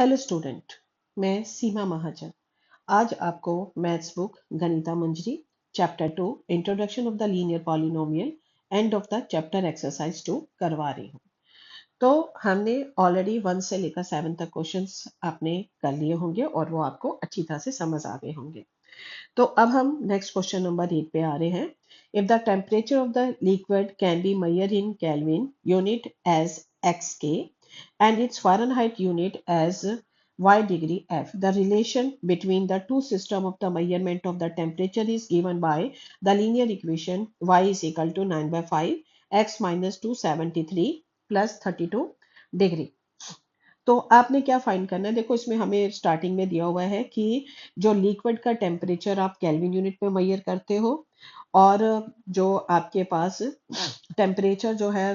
Hello student, मैं सीमा महाजन आज आपको maths book Ganita Manjari chapter 2 introduction of the linear polynomial end of the chapter exercise 2 करवा रही हूँ। तो हमने ऑलरेडी 1 से लेकर 7 तक क्वेश्चंस आपने कर लिए होंगे और वो आपको अच्छी तरह से समझ आ गए होंगे। तो अब हम नेक्स्ट क्वेश्चन नंबर 8 पे आ रहे हैं। If the temperature of the liquid can be measured in Kelvin unit as xk and its Fahrenheit unit as y degree f. The relation between the two systems of the measurement of the temperature is given by the linear equation y is equal to 9 by 5 x minus 273 plus 32 degree. तो आपने क्या find करना है? देखो इसमें हमें starting में दिया हुआ है कि जो लिक्विड का टेम्परेचर आप केल्विन यूनिट में मेजर करते हो और जो आपके पास टेम्परेचर जो है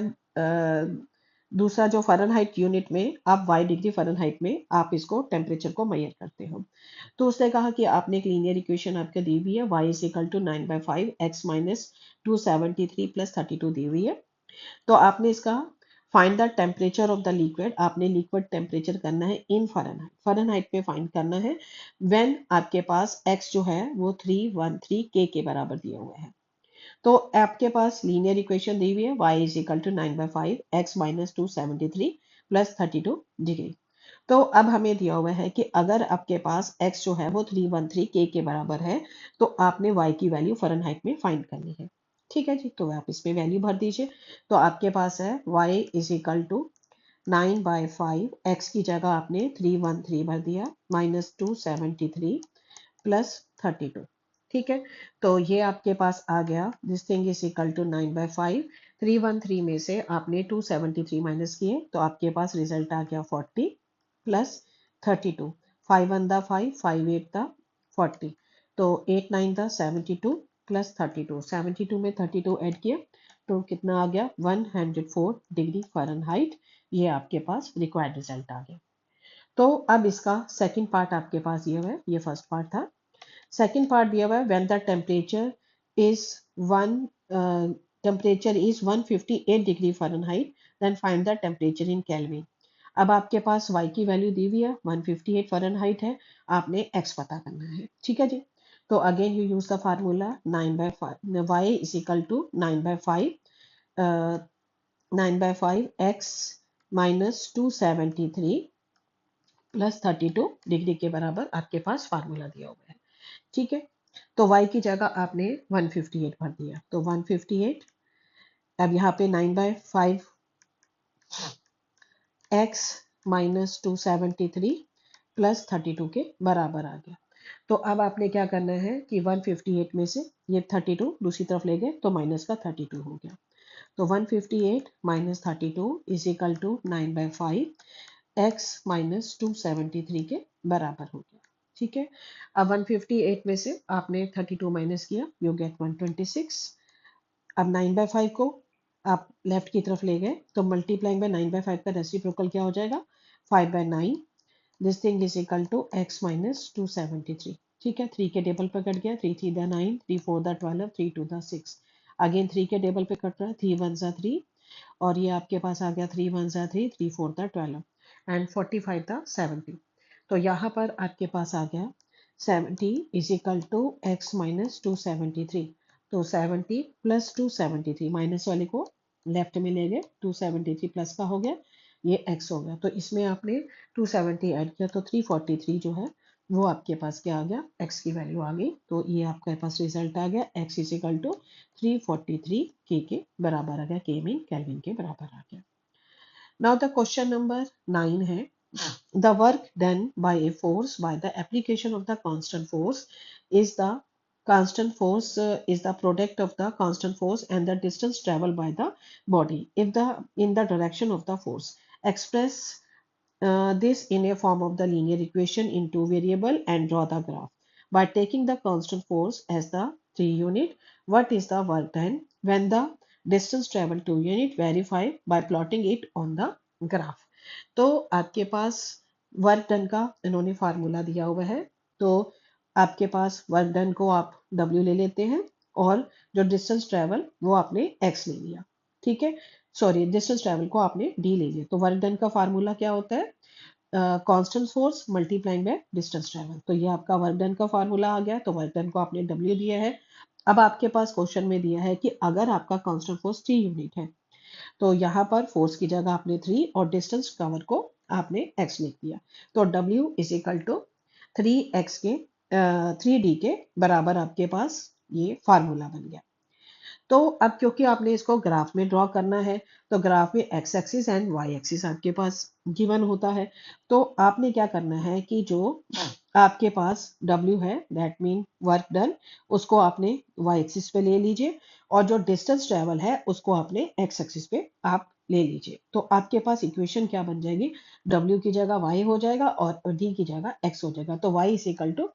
दूसरा जो फ़ारेनहाइट यूनिट में आप वाई डिग्री फ़ारेनहाइट में आप इसको टेम्परेचर को मेजर करते हो। तो उसने कहा कि आपने एक लीनियर इक्वेशन आपके दी हुई है y is equal to 9 by 5 x minus 273 plus 32 दी हुई है। तो आपने इसका find the temperature of the liquid, आपने लिक्विड टेम्परेचर करना है इन फ़ारेनहाइट, फ़ारेनहाइट पे फाइंड करना है व्हेन आपके पास x जो है वो 313 K के बराबर दिया हुआ है। तो आपके पास लीनियर इक्वेशन दी हुई है y is equal to 9 by 5 x minus 273 plus 32 degree. तो अब हमें दिया हुआ है कि अगर आपके पास x जो है वो 313 K के बराबर है तो आपने y की वैल्यू फ़ारेनहाइट में फाइंड करनी है। ठीक है जी, तो आप इसमें वैल्यू भर दीजिए। तो आपके पास है y is equal to 9 by 5 x की जगह आपने 313 भर दिया माइनस 273 प्लस 32। ठीक है, तो ये आपके पास आ गया this thing is equal to 9 by 5 313 में से आपने 273 माइनस किए तो आपके पास रिजल्ट आ गया 40 प्लस 32। 5 1 दा 5 5 8 दा 40 तो 8 9 दा 72 प्लस 32 72 में 32 ऐड किया तो कितना आ गया 104 डिग्री फ़ारेनहाइट। ये आपके पास रिक्वायर्ड रिजल्ट आ गया। तो अब इसका सेकंड पार्ट आपके पास ये है, ये फर्स्ट पार्ट था। सेकंड पार्ट दिया हुआ है when the is one temperature is 158 degree Fahrenheit then find the temperature in Kelvin. अब आपके पास y की वैल्यू दी हुई है 158 फ़ारेनहाइट है, आपने x पता करना है। ठीक है जी, तो again you use the formula 9 by 5 y is equal to 9 by 5 9 by 5 x minus 273 plus 32 degree के बराबर आपके पास फार्मूला दिया हुआ है। ठीक है, तो y की जगह आपने 158 भर दिया तो 158 अब यहाँ पे 9 बाय 5 x माइनस 273 प्लस 32 के बराबर आ गया। तो अब आपने क्या करना है कि 158 में से ये 32 दूसरी तरफ ले गए तो माइनस का 32 हो गया। तो 158 minus 32 is equal to 9 by 5 x minus 273 के बराबर हो गया। ठीक है, अब 158 में से आपने 32 माइनस किया यू गेट 126। अब 9 बाय 5 को आप लेफ्ट की तरफ ले गए तो मल्टीप्लाइंग बाय 9 बाय 5 का रेसिप्रोकल क्या हो जाएगा 5 by 9 this thing is equal to x minus 273। ठीक है, 3 के टेबल पे कट गया 3 3 दा 9 3 4 दा 12 3 2 दा 6 अगेन 3 के टेबल पे कट रहा है 3 1 जा 3 और ये आपके पास आ गया 3 1 जा 3 3 4 दा 12 एंड 45 दा 70। तो यहाँ पर आपके पास आ गया 70 is equal to x minus 273। तो 70 प्लस 273 माइनस वाले को लेफ्ट में ले गए 273 प्लस का हो गया ये x हो गया। तो इसमें आपने 270 ऐड किया तो 343 जो है वो आपके पास क्या आ गया x की वैल्यू आ गई। तो ये आपके पास रिजल्ट आ गया x is equal to 343 k के बराबर आ गया, k मीन केल्विन के बराबर आ गया। नाउ द क्वेश्चन नंबर 9 है the work done by a force by the application of the constant force is the is the product of the constant force and the distance traveled by the body if the in the direction of the force. Express this in a form of the linear equation in two variable and draw the graph. By taking the constant force as the 3 unit, what is the work done when the distance traveled 2 unit? Verify by plotting it on the graph. तो आपके पास work done का इन्होंने formula दिया हुआ है। तो आपके पास work done को आप W ले लेते हैं और जो डिस्टेंस ट्रेवल वो आपने X ले लिया। ठीक है, सॉरी डिस्टेंस ट्रेवल को आपने D ले लिया। तो वर्क डन का फार्मूला क्या होता है constant force multiplying by distance travel. तो ये आपका वर्क डन का फार्मूला आ गया। तो वर्क डन को आपने W दिया है। अब आपके पास क्वेश्चन में दिया है कि अगर आपका कांस्टेंट फोर्स 3 यूनिट है, तो यहाँ पर फोर्स की जगह आपने 3 और डिस्टेंस कवर को आपने x लिख दिया। तो W is equal to 3x के 3D के बराबर आपके पास ये फार्मूला बन गया। तो अब क्योंकि आपने इसको ग्राफ में ड्रॉ करना है, तो ग्राफ में X axis and Y axis आपके पास गिवन होता है। तो आपने क्या करना है कि जो आपके पास W है, दैट मीन वर्क डन, उसको आपने वाई एक्सिस पे ले लीजिए, और जो डिस्टेंस ट्रेवल है उसको आपने एक्स एक्सिस पे आप ले लीजिए। तो आपके पास इक्वेशन क्या बन जाएगी? W की जगह y हो जाएगा और D की जगह x हो जाएगा। तो y is equal to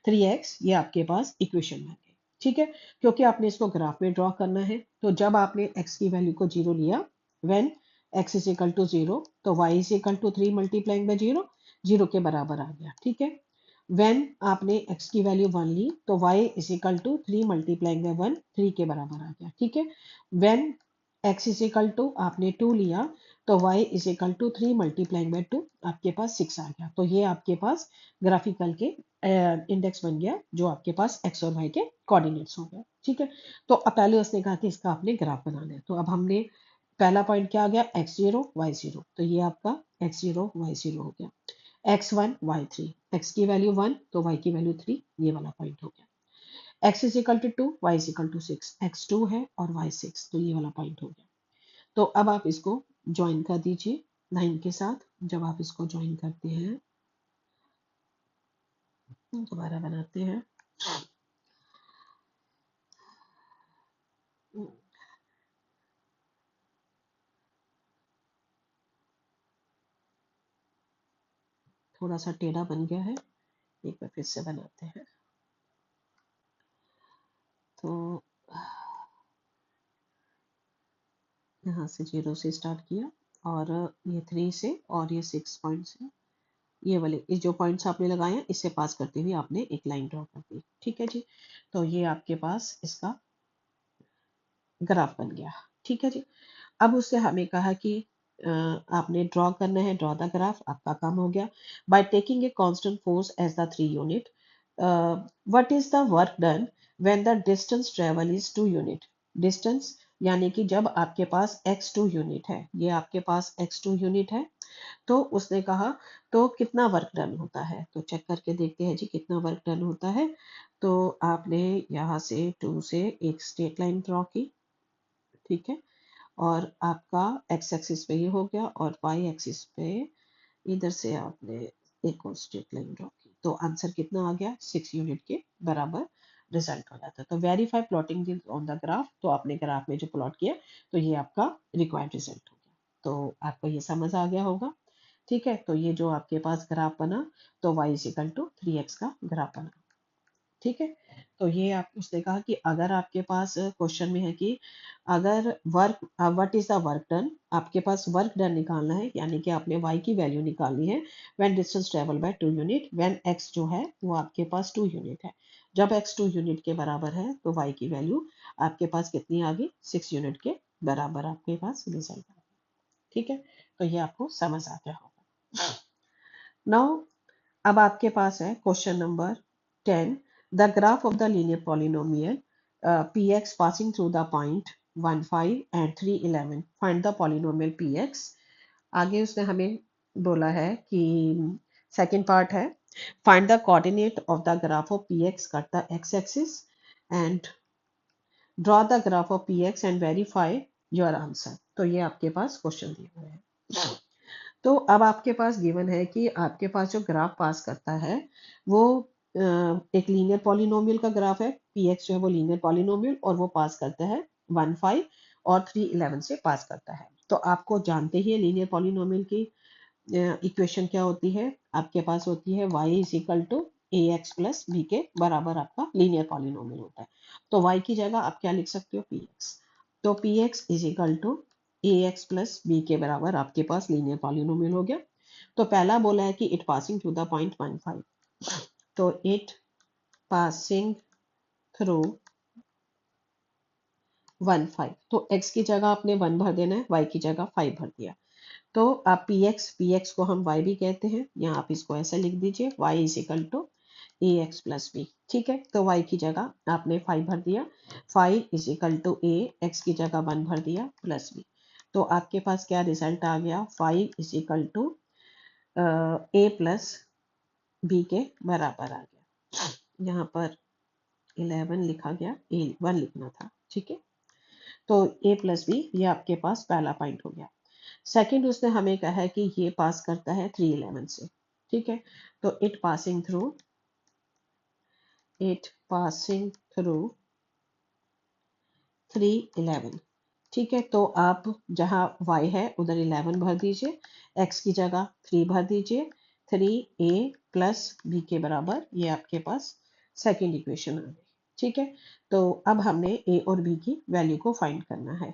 3x, ये आपके पास इक्वेशन बन गई। ठीक है, क्योंकि आपने इसको ग्राफ में ड्रॉ करना है। तो जब आपने x की वैल्यू को 0 लिया, when x is equal to 0, तो y is equal to 3 multiplying by 0, 0 के बराबर आ गया। ठीक है, व्हेन आपने x की वैल्यू 1 ली, तो y is equal to 3 multiplying by 1, 3 के बराबर आ गया। ठीक है, when x is equal to आपने 2 लिया, तो y is equal to 3 multiplying by 2, आपके पास 6 आ गया। तो ये आपके पास ग्राफिकल के इंडेक्स बन गया, जो आपके पास x और y के कोऑर्डिनेट्स हो गए। ठीक है, तो अब पहले उसने कहा कि इसका आपने ग्राफ बनाना है। तो अब हमने पहला पॉइंट क्या आ गया? x0 y0। तो ये आपका x0 y0 हो गया। x1 y3, x की वैल्यू 1 तो y की वैल्यू 3, ये वाला पॉइंट हो गया। x is equal to 2, y is equal to 6, x2 है और y 6, तो ये वाला पॉइंट हो गया। तो अब आप इसको ज्वाइन कर दीजिए लाइन के साथ। जब आप इसको ज्वाइन करते हैं, दोबारा बनाते हैं, थोड़ा सा टेढ़ा बन गया है, एक बार फिर से बनाते हैं। तो यहाँ से 0 से स्टार्ट किया, और ये 3 से और ये 6 पॉइंट से, ये वाले इस जो पॉइंट्स आपने लगाए हैं इससे पास करते हुए आपने एक लाइन ड्रॉ कर दी। ठीक है जी, तो ये आपके पास इसका ग्राफ बन गया। ठीक है जी, अब उससे हमें कहा कि आपने ड्रॉ करना है, ड्रॉ द ग्राफ, आपका काम हो गया। By taking a constant force as the 3 unit, what is the work done when the distance travel is 2 unit? Distance यानी कि जब आपके पास x2 यूनिट है, ये आपके पास x2 यूनिट है, तो उसने कहा तो कितना वर्क डन होता है? तो चेक करके देखते हैं जी कितना वर्क डन होता है। तो आपने यहाँ से 2 से एक स्ट्रेट लाइन ड्रॉ की। ठीक है, और आपका एक्स एक्सिस पे ये हो गया, और वाई एक्सिस पे इधर से आपने एक और स्ट्रेट लाइन ड्रॉ की। तो आंसर कितना आ गया? 6 यूनिट के बराबर रिजल्ट हो जाता है। तो verify plotting on the graph, तो आपने ग्राफ में जो प्लॉट किया, तो ये आपका रिक्वायर्ड रिजल्ट हो गया। तो आपको ये समझ आ गया होगा। ठीक है, तो ये जो आपके पास ग्राफ बना, तो y is equal to 3x का ग्राफ बना। ठीक है, तो ये आप उसने कहा कि अगर आपके पास क्वेश्चन में है कि अगर work what is the work done, आपके पास वर्क डन निकालना है, यानी कि आपने y की वैल्यू निकालनी है when distance travel by 2 unit, when x जो है वो आपके पास 2 यूनिट है। जब x 2 यूनिट के बराबर है, तो y की वैल्यू आपके पास कितनी आ गई? 6 यूनिट के बराबर आपके पास रिजल्ट आ गया। ठीक है, तो ये आपको समझ आ गया होगा। नाउ अब आपके पास है question number 10, the graph of the linear polynomial px passing through the point 1 5 and 3 11, find the polynomial px। आगे उसने हमें बोला है कि सेकंड पार्ट है, find the coordinate of the graph of px cut the x axis and draw the graph of px and verify your answer. तो ये आपके पास क्वेश्चन दिए हुए हैं। तो अब आपके पास गिवन है कि आपके पास जो ग्राफ पास करता है वो एक लीनियर पॉलिनोमियल का ग्राफ है। px जो है वो लीनियर पॉलिनोमियल, और वो पास करता है 1 5 और 3 11 से पास करता है। तो आपको जानते ही लीनियर पॉलिनोमियल की इक्वेशन क्या होती है? आपके पास होती है y is equal to A X plus B के बराबर आपका लीनियर पॉलिनोमियल होता है। तो y की जगह आप क्या लिख सकते हो? px। तो px is equal to A X plus B के बराबर आपके पास लीनियर पॉलिनोमियल हो गया। तो पहला बोला है कि it passing through the point 1 5, तो इट पासिंग थ्रू 1 5, तो x की जगह आपने 1 भर देना है, y की जगह 5 भर दिया। तो आप px को हम y भी कहते हैं, यहाँ आप इसको ऐसे लिख दीजिए y is equal to A X plus B. ठीक है, तो y की जगह आपने 5 भर दिया, 5 is equal to A, X की जगह 1 भर दिया प्लस बी। तो आपके पास क्या रिजल्ट आ गया, 5 is equal to A plus B के बराबर आ गया। यहाँ पर 11 लिखा गया, ए 1 लिखना था। ठीक है, तो ए प्लस बी ये आपके पास पहला पॉइंट हो गया। सेकंड उसने हमें कहा है कि ये पास करता है 311 से। ठीक है, तो इट पासिंग थ्रू 311। ठीक है, तो आप जहां y है उधर 11 भर दीजिए, x की जगह 3 भर दीजिए, 3a प्लस बी के बराबर, ये आपके पास सेकेंड इक्वेशन आ गई। ठीक है, तो अब हमने a और b की वैल्यू को फाइंड करना है।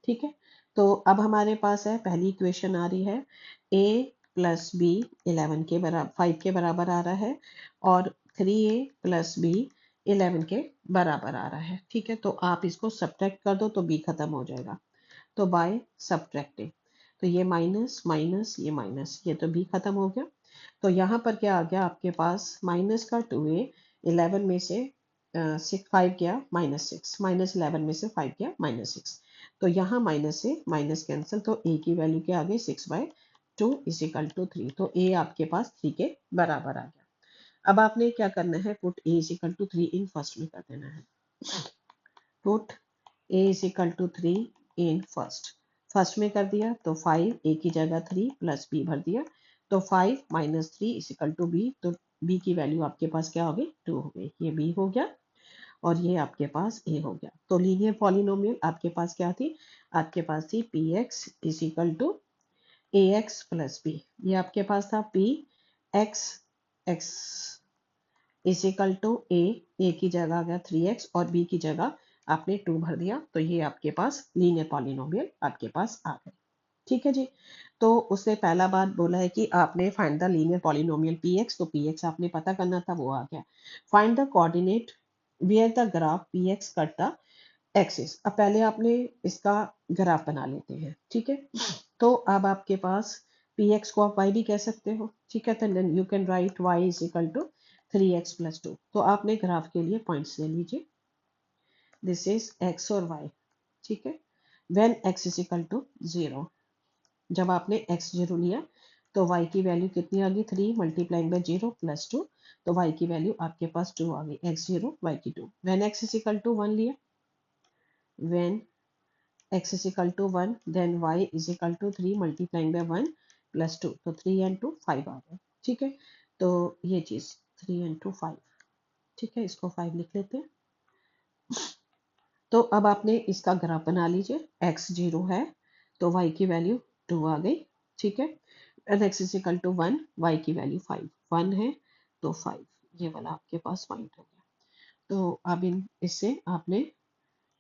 ठीक है, तो अब हमारे पास है पहली इक्वेशन आ रही है a प्लस बी 11 के बराबर 5 के बराबर आ रहा है, और 3a प्लस बी 11 के बराबर आ रहा है। ठीक है, तो आप इसको सब्ट्रैक्ट कर दो तो b खत्म हो जाएगा, तो बाय सब्ट्रैक्टिंग, तो ये माइनस माइनस ये माइनस, ये तो b खत्म हो गया। तो यहाँ पर क्या आ गया आपके पास, माइनस का 2a, 11 में से 5 गया -6, -11 में से 5 गया -6, तो यहाँ माइनस से माइनस कैंसिल, तो a की वैल्यू क्या आ गई, 6/2 इज इक्वल टू 3, तो a आपके पास 3 के बराबर आ गया। अब आपने क्या करना है, put a is equal to 3 in first में कर देना है। Put a is equal to 3 in first में कर दिया, तो 5 a की जगह 3 प्लस b भर दिया, तो 5 minus 3 is equal to b, तो b की वैल्यू आपके पास क्या हो गई, 2 हो गई, ये b हो गया और ये आपके पास a हो गया। तो लीनियर पॉलिनोमियल आपके पास क्या थी, आपके पास थी px is equal to ax plus b, ये आपके पास था p x x is equal to A की जगह आ गया 3x और b की जगह आपने 2 भर दिया, तो ये आपके पास लीनियर पॉलिनोमियल आपके पास आ गए। ठीक है जी, तो उसने पहला बात बोला है कि आपने find the linear polynomial px, तो px आपने पता करना था, वो आ गया। Find the coordinate where the graph px cut the axis, अब पहले आपने इसका ग्राफ बना लेते हैं। ठीक है, तो अब आपके पास px को आप y भी कह सकते हो। ठीक है, तो then you can write y is equal to 3x plus 2, तो आपने ग्राफ के लिए पॉइंट्स ले लीजिए, दिस इज x और y। ठीक है, when x is equal to 0, जब आपने x 0 लिया तो y की वैल्यू कितनी आ गई, 3 मल्टीप्लाइंग बाय 0 प्लस 2, तो y की वैल्यू आपके पास 2 आ गई, x 0 y की 2। When x is equal to 1 लिया, when x is equal to 1, then y is equal to 3 multiplying by 1 plus 2, तो 3 and 2 5 आ गया। ठीक है, तो ये चीज 3 and 2 5। ठीक है, इसको 5 लिख लेते हैं। तो अब आपने इसका ग्राफ बना लीजिए, x 0 है तो y की वैल्यू 2 आ गई। ठीक है, and x is equal to 1, y की वैल्यू 5, 1 है तो 5, ये वाला आपके पास पॉइंट हो गया। तो अब इन इससे आपने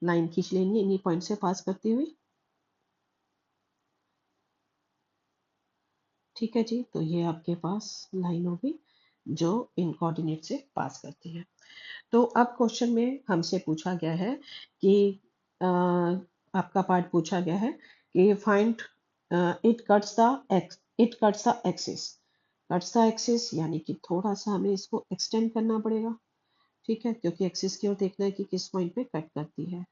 लाइन खींच लेनी है इन्हीं पॉइंट से पास करती हुई। ठीक है जी, तो ये आपके पास लाइन होगी जो इन कोऑर्डिनेट से पास करती है। तो अब क्वेश्चन में हमसे पूछा गया है कि आपका पार्ट पूछा गया है कि find it cuts the axis, cuts the axis यानी कि थोड़ा सा हमें इसको एक्सटेंड करना पड़ेगा। ठीक है, क्योंकि एक्सिस की ओर देखना है कि किस पॉइंट पे कट करती है।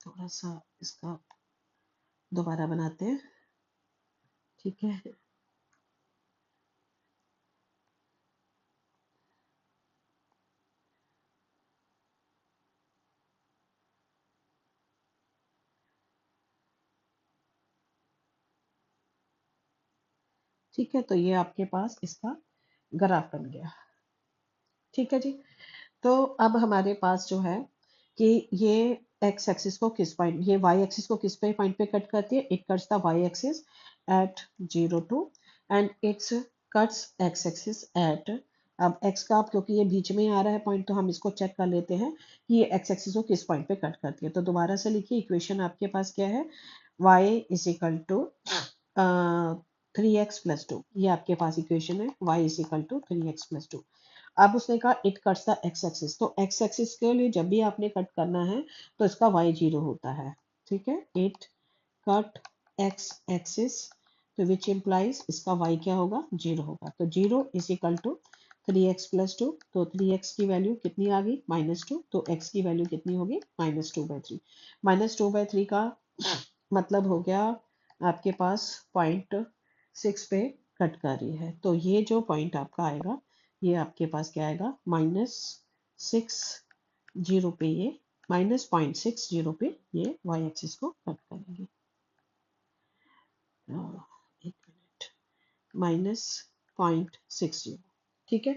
थोड़ा सा इसका दोबारा बनाते हैं। ठीक है, ठीक है, तो ये आपके पास इसका ग्राफ बन गया। ठीक है जी, तो अब हमारे पास जो है कि ये एक्स एक्सिस को किस पॉइंट, ये वाई एक्सिस को किस पे पॉइंट पे कट करती है, it cuts the Y axis at 0 2, and it's cuts X axis at, अब एक्स का आप क्योंकि ये बीच में आ रहा है पॉइंट, तो हम इसको चेक कर लेते हैं कि ये एक्स एक्सिस को किस पॉइंट पे कट करती है। तो दोबारा से लिखिए, इक्वेशन आपके पास क्या है, y is equal to 3x plus 2, ये आपके पास इक्वेशन है, y is equal to 3x plus 2। अब उसने कहा it cuts the X axis, तो एक्स एक्सिस के लिए जब भी आपने कट करना है तो इसका वाई जीरो होता है। ठीक है, इट कट एक्स एक्सिस, तो विच इम्प्लाइज इसका वाई क्या होगा, जीरो होगा। तो zero is equal to 3x+2, तो 3x की वैल्यू कितनी आ गई, -2, तो x की वैल्यू कितनी होगी, -2/3। -2/3 का मतलब हो गया आपके पास 0.6 पे कट कर रही है, तो ये जो पॉइंट आपका आएगा ये आपके पास क्या आएगा, -60 पे, ये -0.60 पे ये y एक्सिस को कट करेंगे। एक मिनट, -0.60, ठीक है।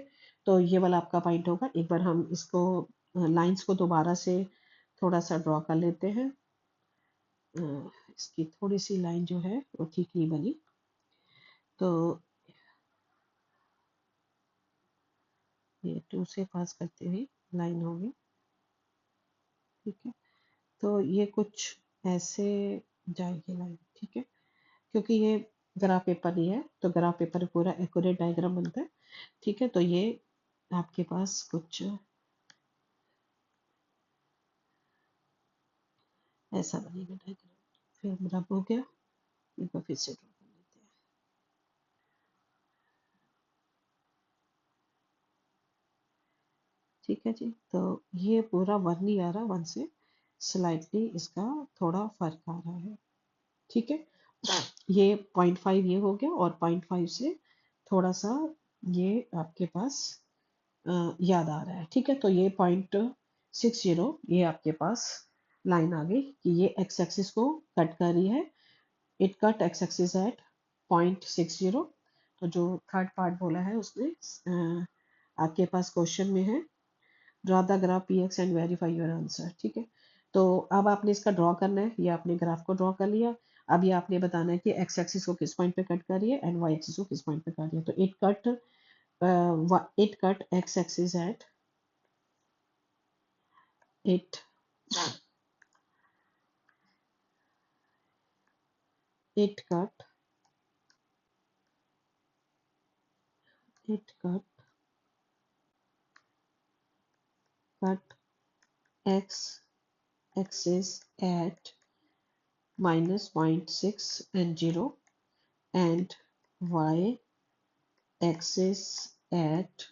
तो ये वाला आपका पॉइंट होगा। एक बार हम इसको लाइंस को दोबारा से थोड़ा सा ड्रॉ कर लेते हैं। इसकी थोड़ी सी लाइन जो है वो ठीक नहीं बनी, तो ये 2 से पास करते हुए लाइन होगी। ठीक है, तो ये कुछ ऐसे जाएगी लाइन। ठीक है, क्योंकि ये ग्राफ पेपर नहीं है तो ग्राफ पेपर पूरा एक्यूरेट डायग्राम बनता है। ठीक है, तो ये आपके पास कुछ ऐसा बनेगा डायग्राम। फिर रब हो गया, एक बार फिर से ड्रॉ कर लेते हैं। ठीक है जी, तो ये पूरा वन नहीं आ रहा, वन से स्लाइटली इसका थोड़ा फर्क आ रहा है। ठीक है, ये 0.5 ये हो गया, और 0.5 से थोड़ा सा ये आपके पास याद आ रहा है। ठीक है, तो ये 0.60 ये आपके पास लाइन आ गई कि ये एक्स एक्सिस को कट कर रही है। It cut x axis eight 0.60। तो जो थर्ड पार्ट बोला है उसमें आपके पास क्वेश्चन में है draw the graph P X and verify your answer. ठीक है, तो अब आपने इसका ड्रॉ करना है, ये आपने ग्राफ को ड्रॉ कर लिया। अब ये आपने बताना है कि एक्स एक्सिस को किस पॉइंट पे कट कर रही है एंड वाई एक्सिस को किस पॉइंट पे कर रही है। तो it cut x axis eight it it cut it cut x axis at -0.6 and 0 and y axis at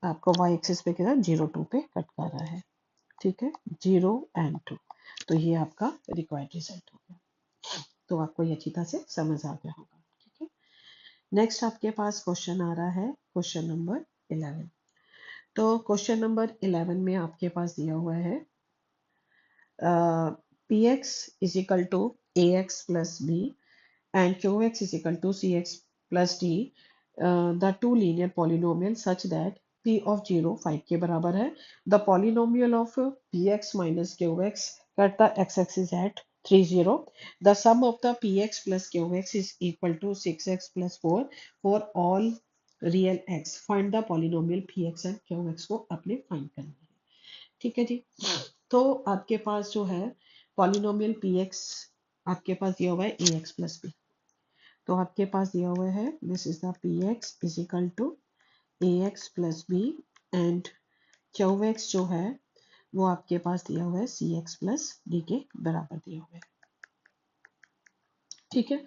आपको y axis पे कितना 0 2 पे कट कर रहा है। ठीक है, 0 and 2, तो ये आपका रिक्वायर्ड रिजल्ट हो गया। तो आपको ये अच्छी तरह से समझ आ गया होगा। ठीक है, नेक्स्ट आपके पास क्वेश्चन आ रहा है, क्वेश्चन नंबर 11। तो क्वेश्चन नंबर 11 में आपके पास दिया हुआ है px is equal to ax plus b and qx is equal to cx plus d, the two linear polynomial such that p of 0 5 के बराबर है। The polynomial of px minus qx cut the x-axis at 3 0. The sum of the px plus qx is equal to 6x plus 4 for all real x. Find the polynomial px and qx को अपने find करना है। ठीक है जी, तो आपके पास जो है पॉलिनोमियल पी एक्स आपके पास दिया हुआ है ए एक्स प्लस बी। तो आपके पास दिया हुआ है this is the P X is equal to A X plus B and Q X जो है वो आपके पास दिया हुआ है सी एक्स प्लस डी के बराबर दिया हुआ है। ठीक है,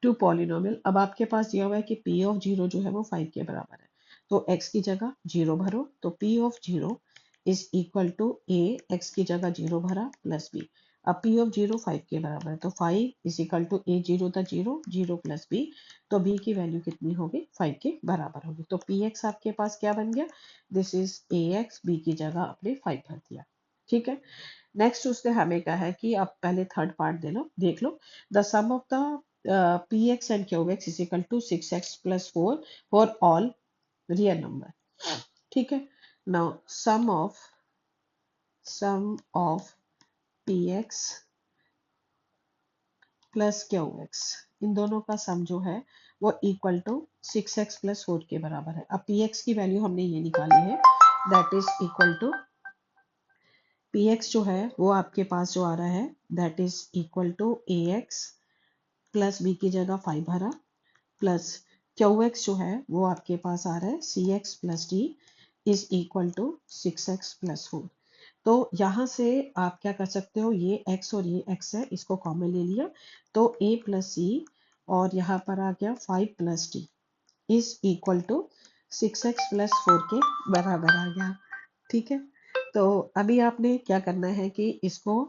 टू पॉलिनोमियल। अब आपके पास दिया हुआ है कि पी ऑफ जीरो जो है वो 5 के बराबर है, तो x की जगह 0 भरो, तो P of zero is equal to A, X की जगह 0 भरा प्लस बी। अब पी ऑफ जीरो 5 के बराबर है, तो 5 is equal to A zero था 0, 0 प्लस बी, तो बी की वैल्यू कितनी होगी, 5 के बराबर होगी। तो पी एक्स आपके पास क्या बन गया, this is A X, B की जगह आपने 5 भर दिया। ठीक है, नेक्स्ट उसने हमें कहा है कि आप पहले थर्ड पार्ट देख लो। The sum of the P X and Q X is equal to 6x plus 4 for all real number. ठीक है, now sum of P X plus Q X, इन दोनों का सम जो है वो इक्वल टू 6x प्लस 4 के बराबर है। अब पी एक्स की वैल्यू हमने ये निकाली है, that is equal to P X जो है वो आपके पास जो आ रहा है that is equal to A X plus B की जगह 5 भरा प्लस क्यू एक्स जो है वो आपके पास आ रहा है C X plus D is equal to 6x+4। तो यहाँ से आप क्या कर सकते हो, ये x और ये x है, इसको कॉमन ले लिया तो a+c और यहाँ पर आ गया 5+d is equal to 6x+4 के बराबर आ गया। ठीक है, तो अभी आपने क्या करना है कि इसको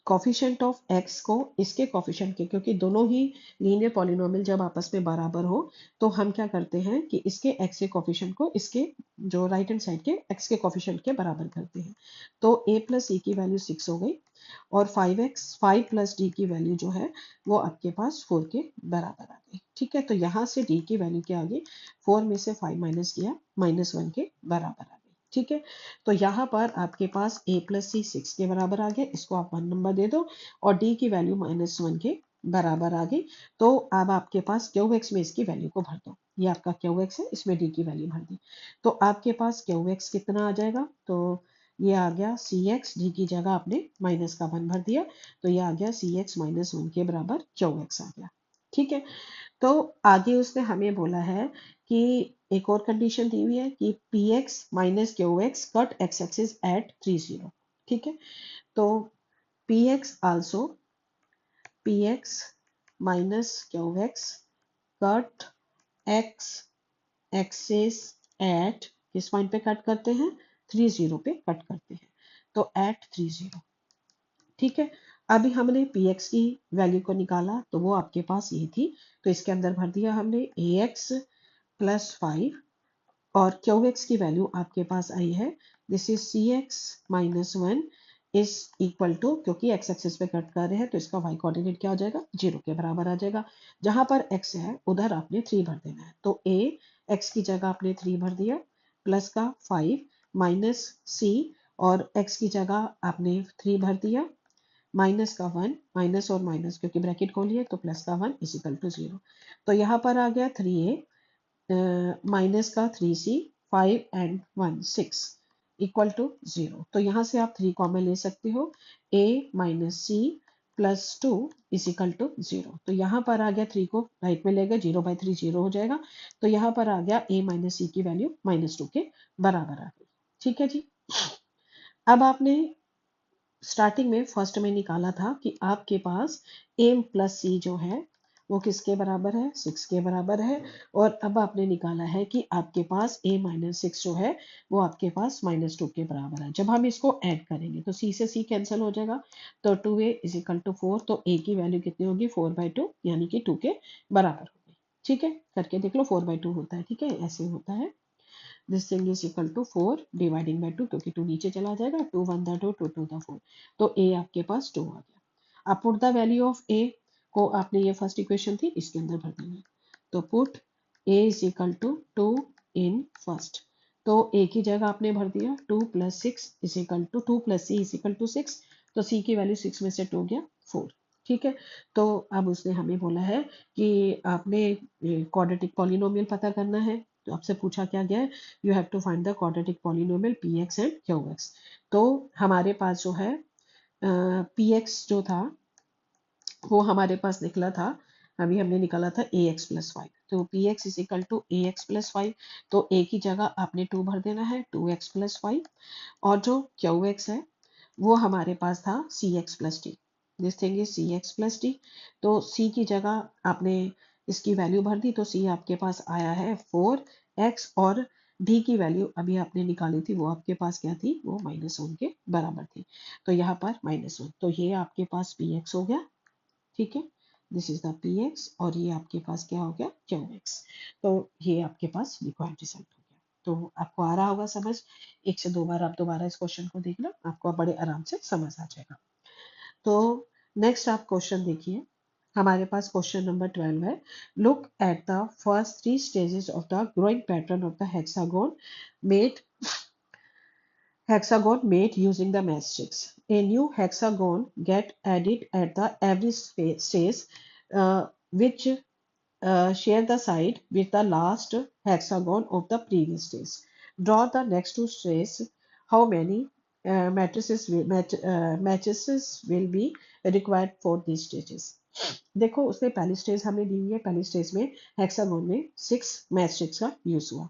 कॉफिशेंट ऑफ एक्स को इसके कॉफिशेंट के, क्योंकि दोनों ही लीनियर पॉलिनोमियल जब आपस में बराबर हो तो हम क्या करते हैं कि इसके एक्स के कॉफिशेंट को इसके जो राइट हैंड साइड के एक्स के कॉफिशेंट के बराबर करते हैं। तो a+e की वैल्यू 6 हो गई और 5+d की वैल्यू जो है वो आपके पास 4 के बराबर आ गई। ठीक है, तो यहाँ से d की वैल्यू क्या आ गई, 4 में से 5 माइनस किया, -1 के बराबर आ गई। ठीक है, तो यहाँ पर आपके पास a+c 6 के बराबर आ गया, इसको आप 1 नंबर दे दो और d की वैल्यू -1 के बराबर आ गई। तो अब आपके पास QX में इसकी वैल्यू को भर दो, ये आपका QX है, इसमें d की वैल्यू भर दी तो आपके पास QX कितना आ जाएगा, तो ये आ गया CX, d की जगह आपने माइनस का 1 भर दिया तो ये आ गया CX -1 के बराबर QX आ गया। ठीक है, तो आगे उसने हमें बोला है कि एक और कंडीशन दी हुई है कि px minus QX cut x axis at 30। ठीक है, तो px minus QX cut x axis at किस पॉइंट पे कट करते हैं, 30 पे कट करते हैं, तो एट 30। ठीक है, अभी हमने px की वैल्यू को निकाला तो वो आपके पास ये थी, तो इसके अंदर भर दिया हमने ax+5 और QX की वैल्यू आपके पास आई है, this is CX -1 is equal to, क्योंकि x एक्सिस पे कट कर रहे हैं तो इसका y कोऑर्डिनेट क्या हो जाएगा, 0 के बराबर आ जाएगा। जहां पर x है उधर आपने 3 भर देना है, तो a x की जगह आपने 3 भर दिया, प्लस का 5 माइनस c और x की जगह आपने 3 भर दिया, माइनस का 1, माइनस और माइनस क्योंकि ब्रैकेट खोली है तो प्लस का 1 इज इक्वल टू 0। तो यहाँ पर आ गया 3a माइनस का 3c 5 एंड 1 6 इक्वल टू 0। तो यहाँ से आप 3 कॉमन ले सकते हो, a minus c plus 2 is equal to 0। तो यहाँ पर आ गया 3 को राइट में ले गए, 0/3 0 हो जाएगा, तो यहाँ पर आ गया a माइनस c की वैल्यू -2 के बराबर आ गई। ठीक है जी, अब आपने स्टार्टिंग में फर्स्ट में निकाला था कि आपके पास a+c जो है वो किसके बराबर है, 6 के बराबर है, और अब आपने निकाला है कि आपके पास a-6 जो है वो आपके पास -2 के बराबर है। जब हम इसको ऐड करेंगे तो c से c कैंसिल हो जाएगा, तो 2a इज इक्वल टू 4, तो a की वैल्यू कितनी होगी, 4/2 यानी कि 2 के बराबर होगी। ठीक है, करके देख लो, 4/2 होता है। ठीक है, ऐसे होता है, this thing is equal to 4 dividing by 2, क्योंकि 2 नीचे चला जाएगा, 2 1 द 2 2 2 द 4, तो a आपके पास 2 आ गया। अब put the value of a को आपने, ये फर्स्ट इक्वेशन थी, इसके अंदर भर देना है, तो put a is equal to 2 in first, तो a की जगह आपने भर दिया 2 + 6 is equal to 2 + c is equal to 6, तो c की वैल्यू 6 में से 2 गया 4। ठीक है, तो अब उसने हमें बोला है कि आपने क्वाड्रेटिक पॉलिनोमियल पता करना है, तो आपसे पूछा क्या गया है, you have to find the quadratic polynomial px and qx। तो हमारे पास जो है px जो था वो हमारे पास निकला था, अभी हमने निकाला था ax+5, तो px is equal to ax+5, तो a की जगह आपने 2 भर देना है, 2x+5, और जो qx है वो हमारे पास था cx+d, this thing is cx+d, तो c की जगह आपने इसकी वैल्यू भर दी, तो c आपके पास आया है 4x, और d की वैल्यू अभी आपने निकाली थी, वो आपके पास क्या थी, वो -1 के बराबर थी, तो यहाँ पर -1, तो ये आपके पास px हो गया। ठीक है, दिस इज द px, और ये आपके पास क्या हो गया, qx, तो ये आपके पास रिक्वायर्ड रिजल्ट हो गया। तो आपको आ रहा होगा समझ, एक से दो बार आप दोबारा इस क्वेश्चन को देख लो, आपको बड़े आराम से समझ आ जाएगा। तो नेक्स्ट आप क्वेश्चन देखिए, हमारे पास क्वेश्चन नंबर 12 है, look at the first 3 stages of the growing pattern of the made hexagon made using the matrix. A new hexagon get added at the every stage, which share the side with the last hexagon of the previous stage. Draw the next two stages. How many matrices will be required for these stages? देखो, उसने पहली stage हमें दी हुई है, पहली stage में hexagon में 6 matrix का यूज हुआ।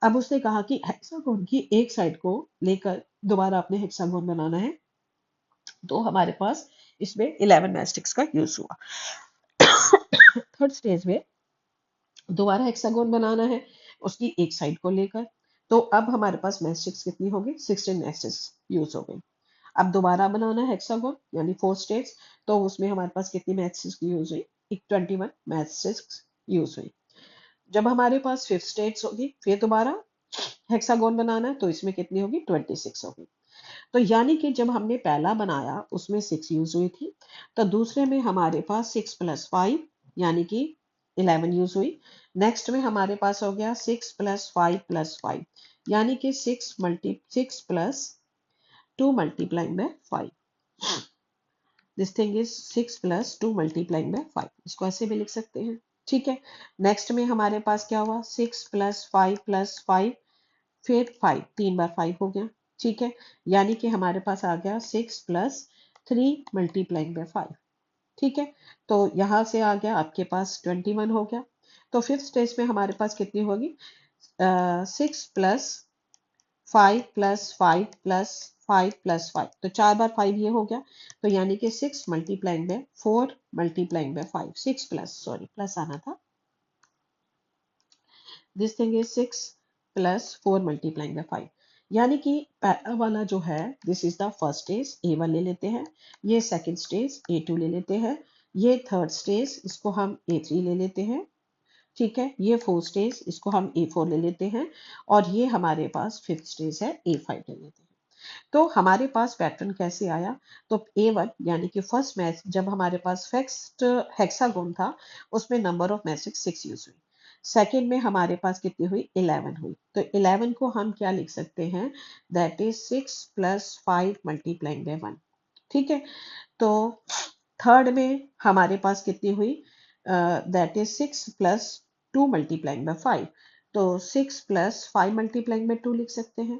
अब उसने कहा कि हेक्सागोन की एक साइड को लेकर दोबारा आपने हेक्सागोन बनाना है, तो हमारे पास इसमें 11 मैस्टिक्स का यूज हुआ। थर्ड स्टेज में दोबारा हेक्सागोन बनाना है उसकी एक साइड को लेकर, तो अब हमारे पास मैस्टिक्स कितनी होगी, 16 मैस्टिक्स यूज हो गई। अब दोबारा बनाना है हेक्सागोन यानी 4 स्टेट्स, तो उसमें हमारे पास कितनी मैस्टिक्स यूज हुई, 21 मैस्टिक्स यूज हुई। जब हमारे पास फिफ्थ स्टेट्स होगी फिर दोबारा हेक्सागोन बनाना है, तो इसमें कितनी होगी, 26 होगी। तो यानी कि जब हमने पहला बनाया उसमें 6 यूज हुई थी, तो दूसरे में हमारे पास 6 + 5 यानी कि 11 यूज हुई। नेक्स्ट में हमारे पास हो गया 6 + 5 + 5 यानी कि 6 plus 2 multiplying by 5। This thing is 6 + 2 multiplying by 5, इसको ऐसे भी लिख सकते हैं। ठीक है, नेक्स्ट में हमारे पास क्या हुआ, 6 + 5 + 5, फिर 5, 3 बार 5 हो गया। ठीक है, यानी कि हमारे पास आ गया 6 + 3 मल्टीप्लाइंग बाय 5। ठीक है, तो यहाँ से आ गया आपके पास 21 हो गया। तो फिफ्थ स्टेज में हमारे पास कितनी होगी, 6 + 5 + 5 + 5 तो 4 बार 5 ये हो गया। तो यानी कि 6 multiplying by 4 multiplying by 5, 6 plus, sorry plus आना था, this thing is 6 + 4 multiplying by 5। यानी कि पहला वाला जो है this is the first stage, A1 ले लेते हैं, ये सेकंड स्टेज A2 ले लेते हैं, ये थर्ड स्टेज इसको हम A3 ले लेते हैं। ठीक है, ये फोर्थ स्टेज इसको हम A4 ले लेते हैं, और ये हमारे पास फिफ्थ स्टेज है A5 ले लेते हैं। तो हमारे पास पैटर्न कैसे आया, तो A1 यानी कि फर्स्ट मैच जब हमारे पास फिक्स्ड हेक्सागोन था उसमें नंबर ऑफ मैसेज 6 यूज हुई। सेकेंड में हमारे पास कितनी हुई, 11 हुई। तो 11 को हम क्या लिख सकते हैं, दैट इज 6 + 5 मल्टीप्लाइंग बाय 1। ठीक है, तो थर्ड में हमारे पास कितनी हुई, दैट इज 6 + 2 मल्टीप्लाइंग बाय 5। तो 6 + 5 मल्टीप्लाइंग बाय 2 लिख सकते हैं।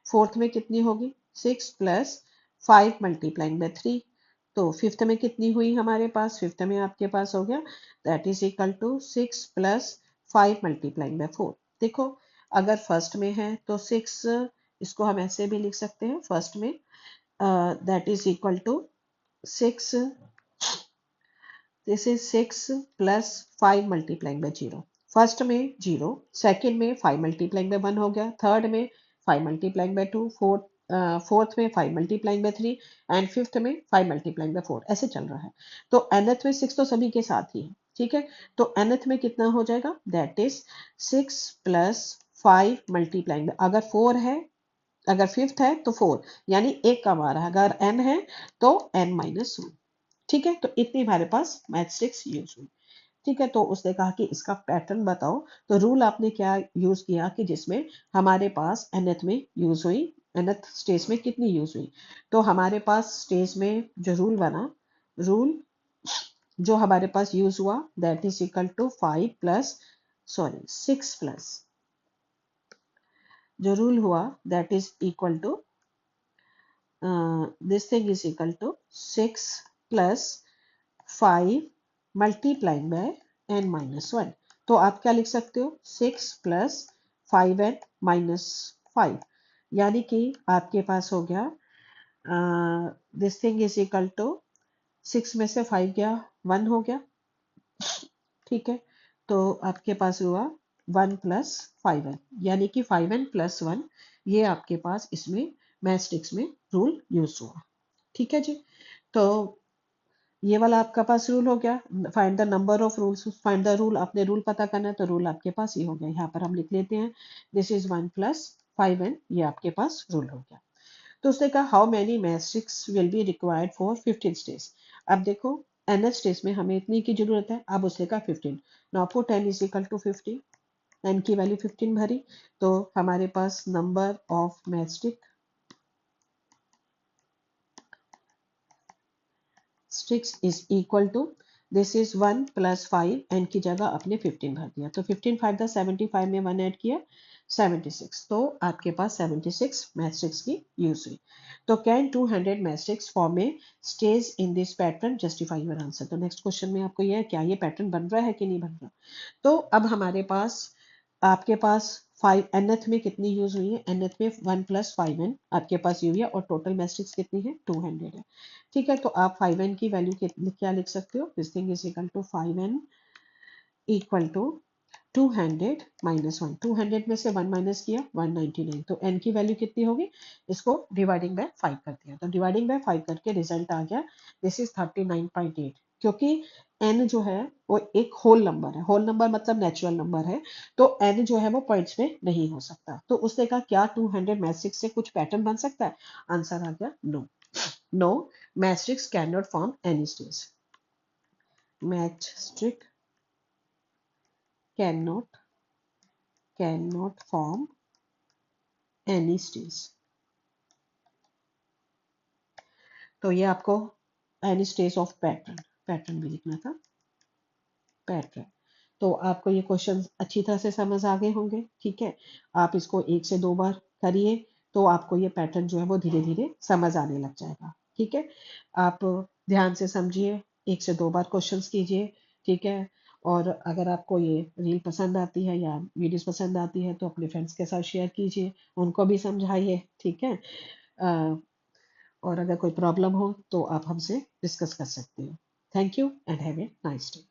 फोर्थ में कितनी होगी, 6 + 5 मल्टीप्लाइंग बाय 3। तो फिफ्थ में कितनी हुई हमारे पास, फिफ्थ में आपके पास हो गया that is equal to 6 + 5 multiplying by 4। देखो, अगर फर्स्ट में है तो 6, इसको हम ऐसे भी लिख सकते हैं, फर्स्ट में that is equal to 6, this is 6 + 5 multiplying by 0। First में 0, सेकेंड में 5 मल्टीप्लाइंग बाय 1 हो गया, थर्ड में 5 मल्टीप्लाइंग बाय 2, फोर्थ में 5 मल्टीप्लाइंग बाय 3, एंड फिफ्थ में 5 मल्टीप्लाइंग बाय 4, ऐसे चल रहा है। तो nth में 6 तो सभी के साथ ही है। ठीक है, तो nth में कितना हो जाएगा, दैट इज 6 + 5 मल्टीप्लाइंग बाय, अगर 4 है, अगर फिफ्थ है तो 4 यानी एक कम आ रहा है, अगर n है तो n-1। ठीक है, तो इतनी हमारे पास मैट्रिक्स यूज हुई। ठीक है, तो उसने कहा कि इसका पैटर्न बताओ। तो रूल आपने क्या यूज किया कि जिसमें हमारे पास nth में यूज हुई, nth स्टेज में कितनी यूज हुई, तो हमारे पास स्टेज में जो रूल बना, रूल जो हमारे पास यूज हुआ that is equal to 5 plus, sorry 6 plus, जो रूल हुआ that is equal to, this thing is equal to 6 + 5 multiplying by n-1। तो आप क्या लिख सकते हो, 6 + 5n-5, यानी कि आपके पास हो गया, this thing is equal to 6 में से 5 गया, 1 हो गया। ठीक है, तो आपके पास हुआ 1 + 5n, यानी कि 5n + 1, ये आपके पास इसमें मैट्रिक्स में रूल यूज हुआ। ठीक है जी, तो ये वाला आपका पास रूल हो गया। Find the number of rules, find the rule, आपने रूल पता करना है तो रूल आपके पास ही हो गया, यहाँ पर हम लिख लेते हैं, दिस इज 1 + 5n, ये आपके पास रूल हो गया। तो उसने कहा how many matrix will be required for 15 stage. अब देखो nth स्टेज में हमें इतनी की जरूरत है, अब उसने कहा 15, now put n is equal to 15, n की वैल्यू 15 भरी, तो हमारे पास number of matrix is equal to, this is 1 + 5, n की जगह अपने 15 भर दिया, तो 15 5 द 75 में 1 ऐड किया, 76, तो आपके पास 76 मैट्रिक्स की यूज हुई। तो can 200 matrix form a stage in this pattern, justify your answer. तो नेक्स्ट क्वेश्चन में आपको यह है क्या ये पैटर्न बन रहा है कि नहीं बन रहा। तो अब हमारे पास, आपके पास फाइव एनथ में कितनी यूज हुई है, एनथ में 1 + 5n आपके पास ये हुई है, और टोटल मैट्रिक्स कितनी है, 200 है। ठीक है, तो आप 5n की वैल्यू क्या लिख सकते हो, this thing is equal to 5n equal to 200 minus 1, 200 में से 1 माइनस किया 199, तो n की वैल्यू कितनी होगी, इसको डिवाइडिंग बाय 5 कर दिया, तो डिवाइडिंग बाय 5 करके रिजल्ट आ गया, दिस इज 39.8। क्योंकि n जो है वो एक होल नंबर है, होल नंबर मतलब नेचुरल नंबर है, तो n जो है वो पॉइंट्स में नहीं हो सकता, तो उसने कहा क्या 200 मैट्रिक्स से कुछ पैटर्न बन सकता है, आंसर आ गया no, no matrix can not form any stage, matrix cannot cannot form any stage. तो ये आपको any stage of pattern, pattern भी लिखना था, पैटर्न। तो आपको ये क्वेश्चन अच्छी तरह से समझ आ गए होंगे, ठीक है, आप इसको 1 से 2 बार करिए, तो आपको ये पैटर्न जो है वो धीरे धीरे समझ आने लग जाएगा, ठीक है। आप ध्यान से समझिए, 1 से 2 बार क्वेश्चंस कीजिए, ठीक है। और अगर आपको ये रील पसंद आती है या वीडियोस पसंद आती है तो अपने फ्रेंड्स के साथ शेयर कीजिए, उनको भी समझाइए, ठीक है। और अगर कोई प्रॉब्लम हो तो आप हमसे डिस्कस कर सकते हो। Thank you and have a nice day.